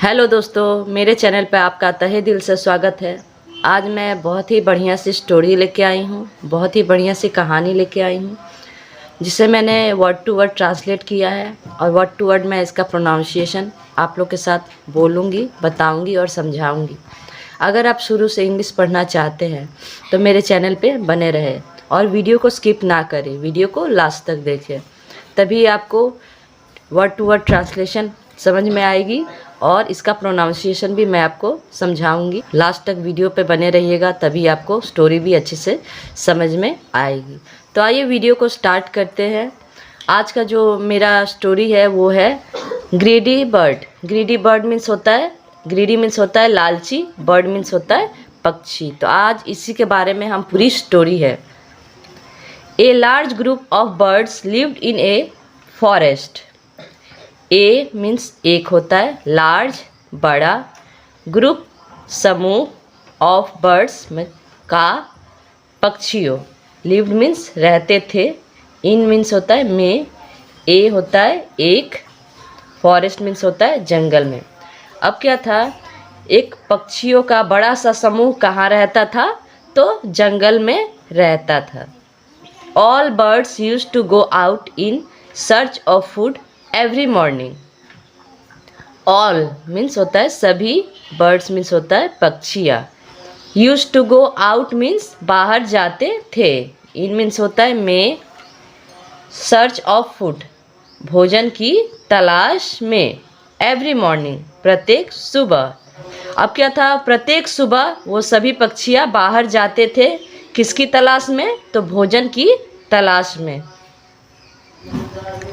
Hello दोस्तों, मेरे channel पर आपका तहे दिल से स्वागत है। आज मैं बहुत ही बढ़िया सी स्टोरी लेके आई हूँ, बहुत ही बढ़िया सी कहानी लेके आई हूँ, जिसे मैंने वर्ड टू वर्ड ट्रांसलेट किया है और वर्ड टू वर्ड मैं इसका प्रोनाउंसिएशन आप लोग के साथ बोलूँगी, बताऊँगी और समझाऊँगी। अगर आप शुरू से इंग्लिश पढ़ना चाहते हैं तो मेरे चैनल पे बने रहे और वीडियो को स्किप ना करें, वीडियो को लास्ट तक देखें, तभी आपको वर्ड टू वर्ड ट्रांसलेशन समझ में आएगी और इसका प्रोनाउंसिएशन भी मैं आपको समझाऊंगी। लास्ट तक वीडियो पे बने रहिएगा, तभी आपको स्टोरी भी अच्छे से समझ में आएगी। तो आइए वीडियो को स्टार्ट करते हैं। आज का जो मेरा स्टोरी है वो है greedy bird. Greedy bird means होता है, ग्रीडी मीन्स होता है लालची, बर्ड मीन्स होता है पक्षी। तो आज इसी के बारे में हम पूरी स्टोरी है। A large group of birds lived in a forest. A means एक होता है, लार्ज बड़ा, ग्रुप समूह, ऑफ बर्ड्स में का पक्षियों, लिव्ड मीन्स रहते थे, इन मीन्स होता है में, ए होता है एक, फॉरेस्ट मीन्स होता है जंगल में। अब क्या था, एक पक्षियों का बड़ा सा समूह कहाँ रहता था, तो जंगल में रहता था। All birds used to go out in search of food every morning. All means होता है सभी, बर्ड्स मीन्स होता है पक्षियाँ, use to go out means बाहर जाते थे, इन मीन्स होता है में, सर्च ऑफ फूड भोजन की तलाश में, एवरी मॉर्निंग प्रत्येक सुबह। अब क्या था, प्रत्येक सुबह वो सभी पक्षियाँ बाहर जाते थे, किसकी तलाश में, तो भोजन की तलाश में।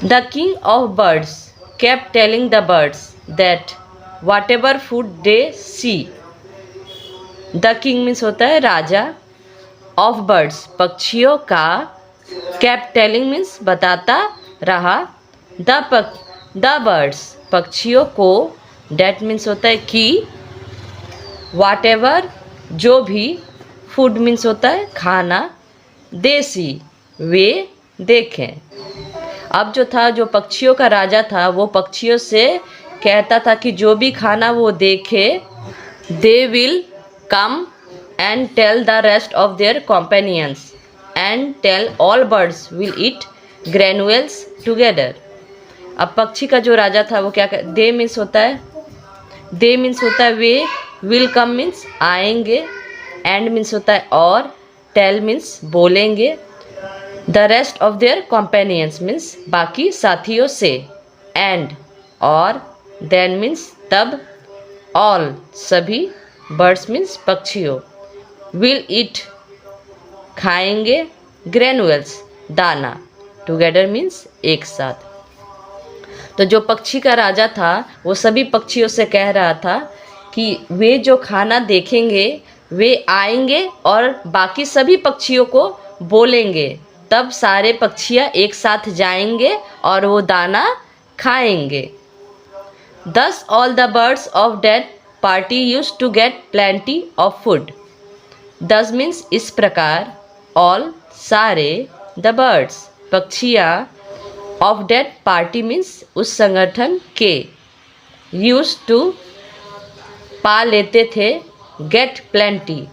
The king of birds kept telling the birds that whatever food they see, the king means होता है राजा, of birds पक्षियों का, kept telling means बताता रहा, the birds पक्षियों को, that means होता है कि, whatever जो भी, food means होता है खाना, they see वे देखें। अब जो था, जो पक्षियों का राजा था, वो पक्षियों से कहता था कि जो भी खाना वो देखे, they will come and tell the rest of their companions and tell all birds will eat granules together. अब पक्षी का जो राजा था वो क्या कर, दे मीन्स होता है, दे मीन्स होता है वे, विल कम मीन्स आएंगे, एंड मीन्स होता है और, टेल मीन्स बोलेंगे, the rest of their companions means बाकी साथियों से, एंड और, देन मीन्स तब, ऑल सभी, बर्ड्स मीन्स पक्षियों, विल ईट खाएंगे, ग्रेनुअल्स दाना, टुगेदर मीन्स एक साथ। तो जो पक्षी का राजा था वो सभी पक्षियों से कह रहा था कि वे जो खाना देखेंगे वे आएंगे और बाकी सभी पक्षियों को बोलेंगे, तब सारे पक्षियाँ एक साथ जाएंगे और वो दाना खाएंगे। Thus all the birds of that party used to get plenty of food. Thus means इस प्रकार, all सारे, the birds पक्षियाँ, of that party means उस संगठन के, used to पा लेते थे, get plenty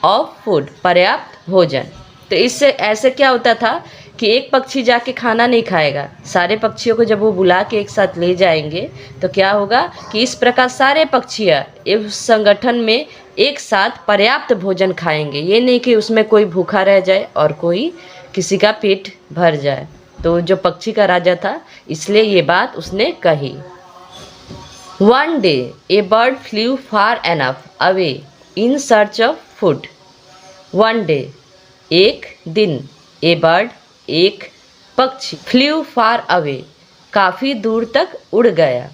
of food पर्याप्त भोजन। तो इससे ऐसे क्या होता था कि एक पक्षी जाके खाना नहीं खाएगा, सारे पक्षियों को जब वो बुला के एक साथ ले जाएंगे तो क्या होगा कि इस प्रकार सारे पक्षियाँ इस संगठन में एक साथ पर्याप्त भोजन खाएंगे। ये नहीं कि उसमें कोई भूखा रह जाए और कोई किसी का पेट भर जाए। तो जो पक्षी का राजा था इसलिए ये बात उसने कही। One day a bird flew far enough away in search of food. One day एक दिन, ए बर्ड एक पक्षी, फ्ल्यू फार अवे काफ़ी दूर तक उड़ गया,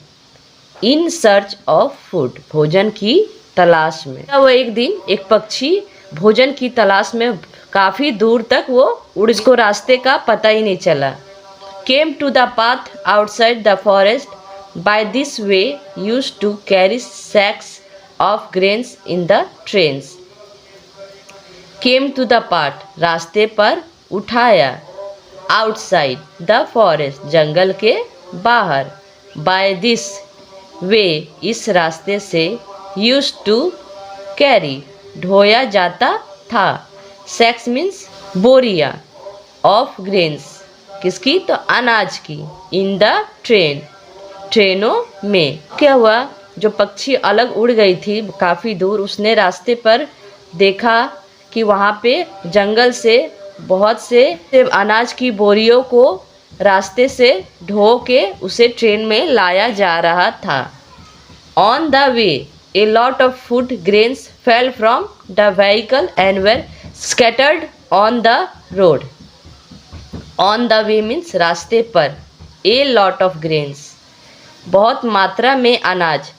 इन सर्च ऑफ फूड भोजन की तलाश में। वो एक दिन एक पक्षी भोजन की तलाश में काफ़ी दूर तक वो उड़, इसको रास्ते का पता ही नहीं चला। Came to the path outside the forest, by this way use to carry sacks of grains in the trains. Came to the path रास्ते पर, उठाया, आउटसाइड द फॉरेस्ट जंगल के बाहर, बाय दिस वे इस रास्ते से यूज टू कैरी ढोया जाता था। सैक्स मीन्स बोरिया ऑफ ग्रेन्स किसकी तो अनाज की। इन द ट्रेन ट्रेनों में। क्या हुआ जो पक्षी अलग उड़ गई थी काफ़ी दूर, उसने रास्ते पर देखा कि वहाँ पे जंगल से बहुत से अनाज की बोरियों को रास्ते से ढो के उसे ट्रेन में लाया जा रहा था। On the way a lot of food grains fell from the vehicle and were scattered on the road. On the way means रास्ते पर, ए लॉट ऑफ ग्रेन्स बहुत मात्रा में अनाज,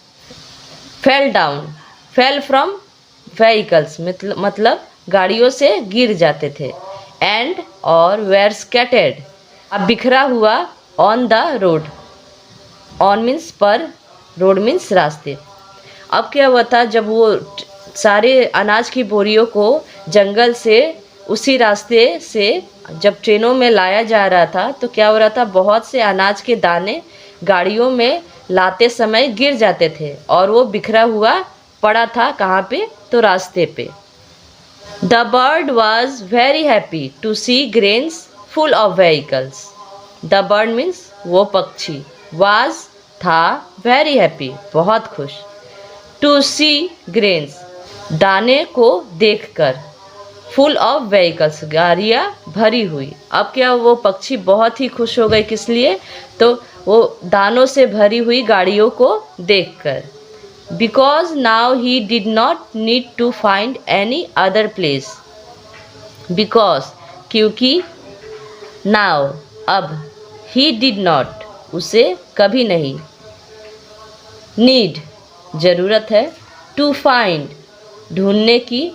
fell down fell from vehicles मतलब गाड़ियों से गिर जाते थे। एंड और वेर स्कैटर्ड अब बिखरा हुआ, on the road on means पर, रोड मीन्स रास्ते। अब क्या हुआ था जब वो सारे अनाज की बोरियों को जंगल से उसी रास्ते से जब ट्रेनों में लाया जा रहा था तो क्या हो रहा था, बहुत से अनाज के दाने गाड़ियों में लाते समय गिर जाते थे और वो बिखरा हुआ पड़ा था कहाँ पे तो रास्ते पे। The bird was very happy to see grains full of vehicles. The bird means वो पक्षी, वाज था, वेरी हैप्पी बहुत खुश, टू सी ग्रेन्स दाने को देखकर, फुल ऑफ व्हीकल्स गाड़ियाँ भरी हुई। अब क्या वो पक्षी बहुत ही खुश हो गए, किस लिए तो वो दानों से भरी हुई गाड़ियों को देखकर। Because now he did not need to find any other place. Because क्योंकि, नाउ अब, ही डिड नॉट उसे कभी नहीं, नीड ज़रूरत है, टू फाइंड ढूंढने की,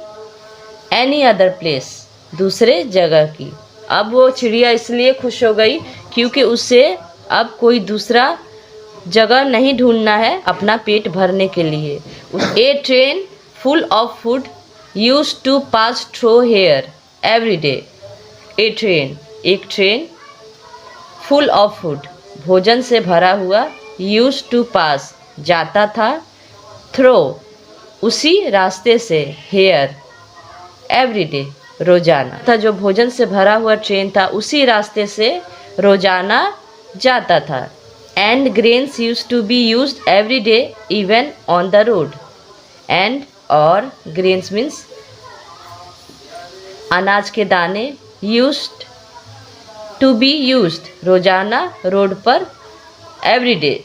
एनी अदर प्लेस दूसरे जगह की। अब वो चिड़िया इसलिए खुश हो गई क्योंकि उसे अब कोई दूसरा जगह नहीं ढूंढना है अपना पेट भरने के लिए। A train full of food use to pass through here every day. A train एक ट्रेन, फुल ऑफ फूड भोजन से भरा हुआ, यूज टू पास जाता था, थ्रो उसी रास्ते से, हेयर एवरी डे रोजाना था। जो भोजन से भरा हुआ ट्रेन था उसी रास्ते से रोजाना जाता था। And grains use to be use every day even on the road. And और ग्रेन्स मीन्स अनाज के दाने, यूज्ड टू बी यूज्ड रोजाना रोड पर, every day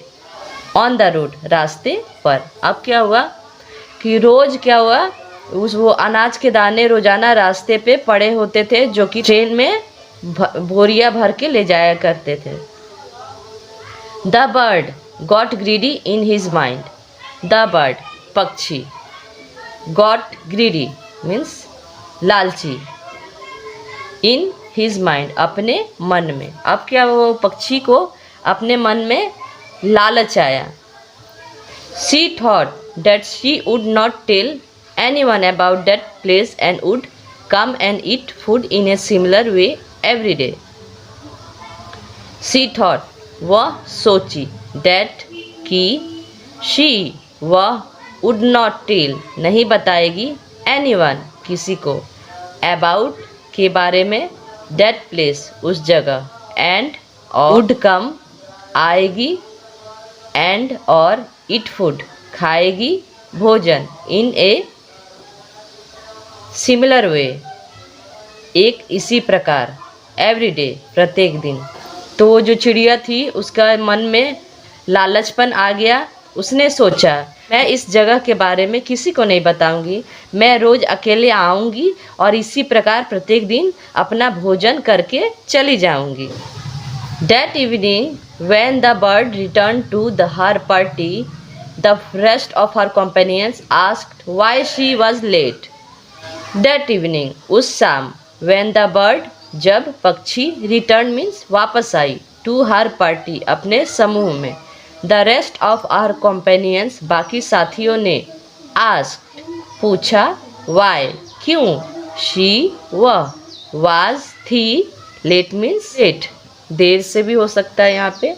on the road रास्ते पर। अब क्या हुआ कि रोज क्या हुआ वो अनाज के दाने रोजाना रास्ते पे पड़े होते थे जो कि ट्रेन में बोरिया भर के ले जाया करते थे। The bird got greedy in his mind. The bird पक्षी, गॉट ग्रीडी मीन्स लालची, इन हिज माइंड अपने मन में। अब क्या वो पक्षी को अपने मन में लालच आया। She thought that she would not tell anyone about that place and would come and eat food in a similar way every day. She thought वह सोची, that कि she वह would not tell नहीं बताएगी, anyone किसी को, about के बारे में, that place उस जगह, and और would come आएगी, and और eat food खाएगी भोजन, इन ए सिमिलर वे एक इसी प्रकार, एवरी डे प्रत्येक दिन। तो वो जो चिड़िया थी उसका मन में लालचपन आ गया। उसने सोचा मैं इस जगह के बारे में किसी को नहीं बताऊंगी, मैं रोज़ अकेले आऊंगी और इसी प्रकार प्रत्येक दिन अपना भोजन करके चली जाऊंगी। That evening when the bird returned to her party, the rest of her companions asked why she was late. That evening उस शाम, when the bird जब पक्षी, return means वापस आई, to her party अपने समूह में, the rest of our companions बाकी साथियों ने, asked पूछा, why क्यों, she वह, was थी, late means late देर से भी हो सकता है यहाँ पे,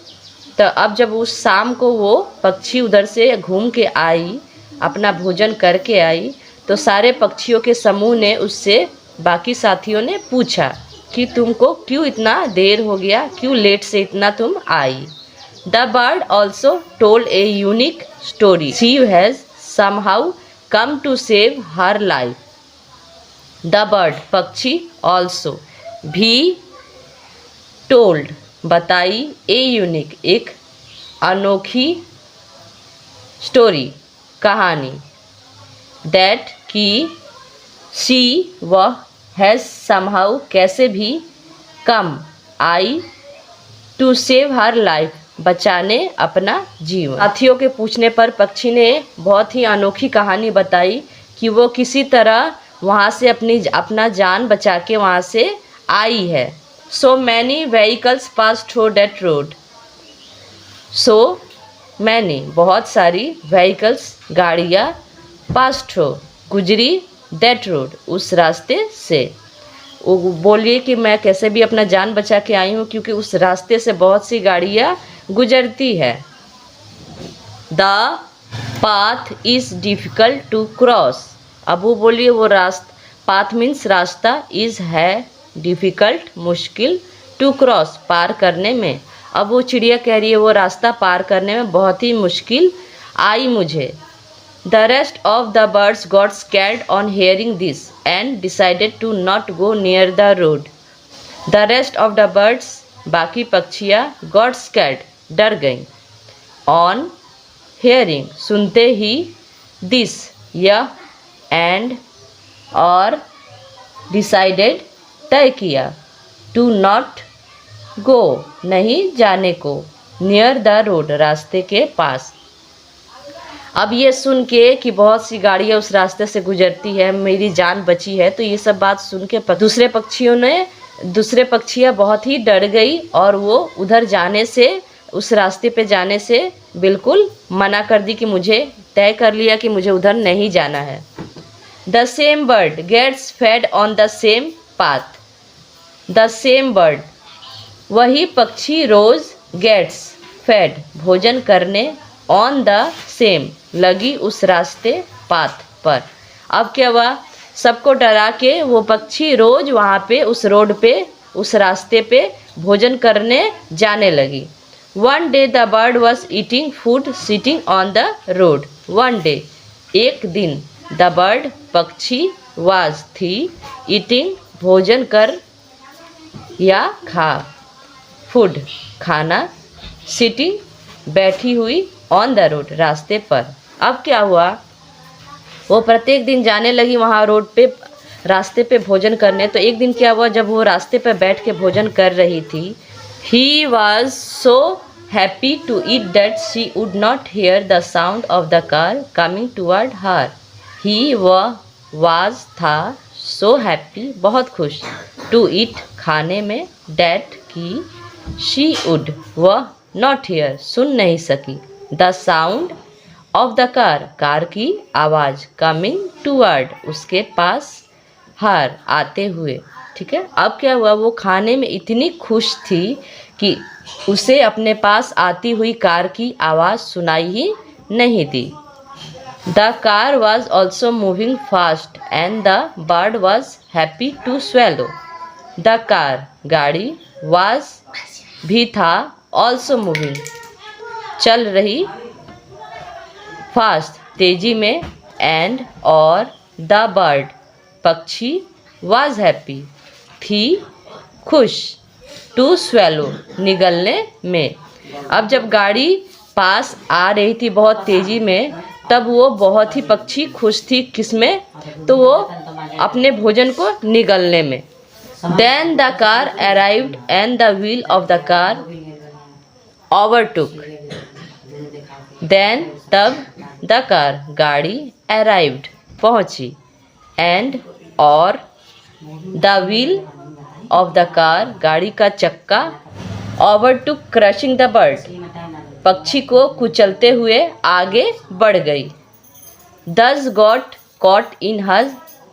तो अब जब उस शाम को वो पक्षी उधर से घूम के आई, अपना भोजन करके आई, तो सारे पक्षियों के समूह ने उससे, बाकी साथियों ने पूछा कि तुमको क्यों इतना देर हो गया, क्यों लेट से इतना तुम आई। The bird also told a unique story, she has somehow come to save her life. The bird पक्षी, ऑल्सो भी, टोल्ड बताई, ए यूनिक एक अनोखी, स्टोरी कहानी, दैट की शी वह, हैज़ समहाउ कैसे भी, कम आई, टू सेव हर लाइफ बचाने अपना जीवन। साथियों के पूछने पर पक्षी ने बहुत ही अनोखी कहानी बताई कि वो किसी तरह वहाँ से अपना जान बचा के वहाँ से आई है। So many vehicles pass through that road, so many बहुत सारी, व्हीकल्स गाड़ियाँ, पास थ्रू गुजरी, दैट रोड उस रास्ते से। वो बोलिए कि मैं कैसे भी अपना जान बचा के आई हूँ क्योंकि उस रास्ते से बहुत सी गाड़ियाँ गुजरती है। The path is difficult to cross, अब वो बोलिए वो पाथ मीन्स रास्ता, इज़ है, डिफ़िकल्ट मुश्किल, टू क्रॉस पार करने में। अब वो चिड़िया कह रही है वो रास्ता पार करने में बहुत ही मुश्किल आई मुझे। The rest of the birds got scared on hearing this and decided to not go near the road. The rest of the birds बाकी पक्षियाँ, गॉट स्कैर्ड डर गईं, ऑन हेयरिंग सुनते ही, दिस यह, एंड और, डिसाइडेड तय किया, टू नॉट गो नहीं जाने को, नियर द रोड रास्ते के पास। अब ये सुन के कि बहुत सी गाड़ियाँ उस रास्ते से गुजरती है, मेरी जान बची है, तो ये सब बात सुन के दूसरे पक्षियाँ बहुत ही डर गई और वो उधर जाने से, उस रास्ते पे जाने से बिल्कुल मना कर दी कि मुझे तय कर लिया कि मुझे उधर नहीं जाना है। The same bird gets fed on the same path, the same bird वही पक्षी रोज, गेट्स फेड भोजन करने, ऑन द सेम लगी उस रास्ते, पाथ पर। अब क्या हुआ, सबको डरा के वो पक्षी रोज वहाँ पे उस रोड पे, उस रास्ते पे भोजन करने जाने लगी। One day the bird was eating food sitting on the road, one day एक दिन, द बर्ड पक्षी, वाज थी, ईटिंग भोजन कर या खा, फूड खाना, सिटिंग बैठी हुई, ऑन द रोड रास्ते पर। अब क्या हुआ, वो प्रत्येक दिन जाने लगी वहाँ रोड पे, रास्ते पे भोजन करने। तो एक दिन क्या हुआ, जब वो रास्ते पे बैठ के भोजन कर रही थी, he was so happy to eat that she would not hear the sound of the car coming toward her. He was था, सो हैप्पी बहुत खुश, टू ईट खाने में, डैट की शी वुड वह, नॉट हेयर सुन नहीं सकी, the sound of the car की आवाज़, कमिंग टूवर्ड उसके पास, हर आते हुए। ठीक है, अब क्या हुआ, वो खाने में इतनी खुश थी कि उसे अपने पास आती हुई कार की आवाज़ सुनाई ही नहीं दी। The car was also moving fast and the bird was happy to swallow. The car गाड़ी, वॉज भी था, ऑल्सो मूविंग चल रही, फास्ट तेजी में, एंड और, द बर्ड पक्षी, वॉज हैप्पी थी खुश, टू स्वेलो निगलने में। अब जब गाड़ी पास आ रही थी बहुत तेजी में, तब वो बहुत ही पक्षी खुश थी, किसमें, तो वो अपने भोजन को निगलने में। Then the car arrived and the wheel of the car overtook. Then तब the car गाड़ी arrived पहुंची, and और the wheel of the car गाड़ी का चक्का, overtook crushing the bird पक्षी को कुचलते हुए आगे बढ़ गई। Thus got caught in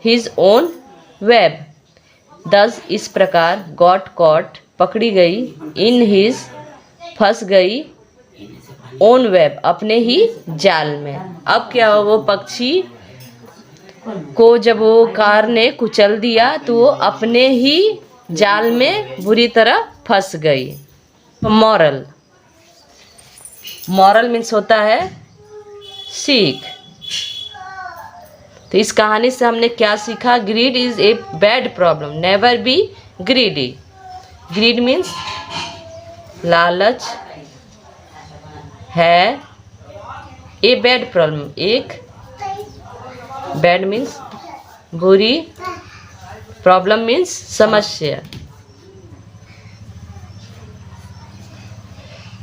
his own web, दस इस प्रकार, गॉट कॉट पकड़ी गई, इन हिज फंस गई, ओन वेब, अपने ही जाल में। अब क्या हुआ, वो पक्षी को जब वो कार ने कुचल दिया तो वो अपने ही जाल में बुरी तरह फंस गई। मॉरल, मॉरल मीन्स होता है सीख। तो इस कहानी से हमने क्या सीखा, greed is a bad problem, never be greedy. Greed means लालच है ए बैड प्रॉब्लम, एक बैड मीन्स बुरी, प्रॉब्लम मीन्स समस्या।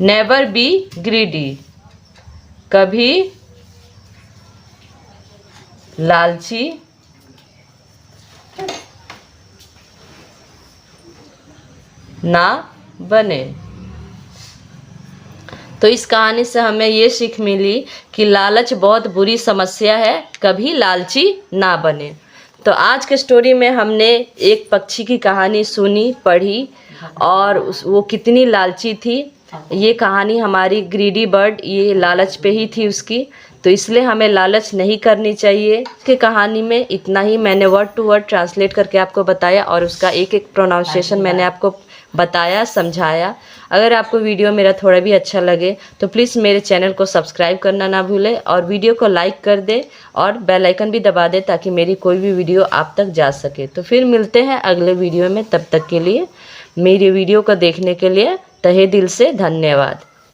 नेवर बी ग्रीडी, कभी लालची ना बने। तो इस कहानी से हमें ये सीख मिली कि लालच बहुत बुरी समस्या है, कभी लालची ना बने। तो आज के स्टोरी में हमने एक पक्षी की कहानी सुनी, पढ़ी, और वो कितनी लालची थी। ये कहानी हमारी ग्रीडी बर्ड, ये लालच पे ही थी उसकी, तो इसलिए हमें लालच नहीं करनी चाहिए। कि कहानी में इतना ही मैंने वर्ड टू वर्ड ट्रांसलेट करके आपको बताया, और उसका एक एक प्रोनाउंसिएशन मैंने आपको बताया, समझाया। अगर आपको वीडियो मेरा थोड़ा भी अच्छा लगे तो प्लीज़ मेरे चैनल को सब्सक्राइब करना ना भूलें, और वीडियो को लाइक कर दे और बेल आइकन भी दबा दे, ताकि मेरी कोई भी वीडियो आप तक जा सके। तो फिर मिलते हैं अगले वीडियो में, तब तक के लिए मेरी वीडियो को देखने के लिए तहे दिल से धन्यवाद।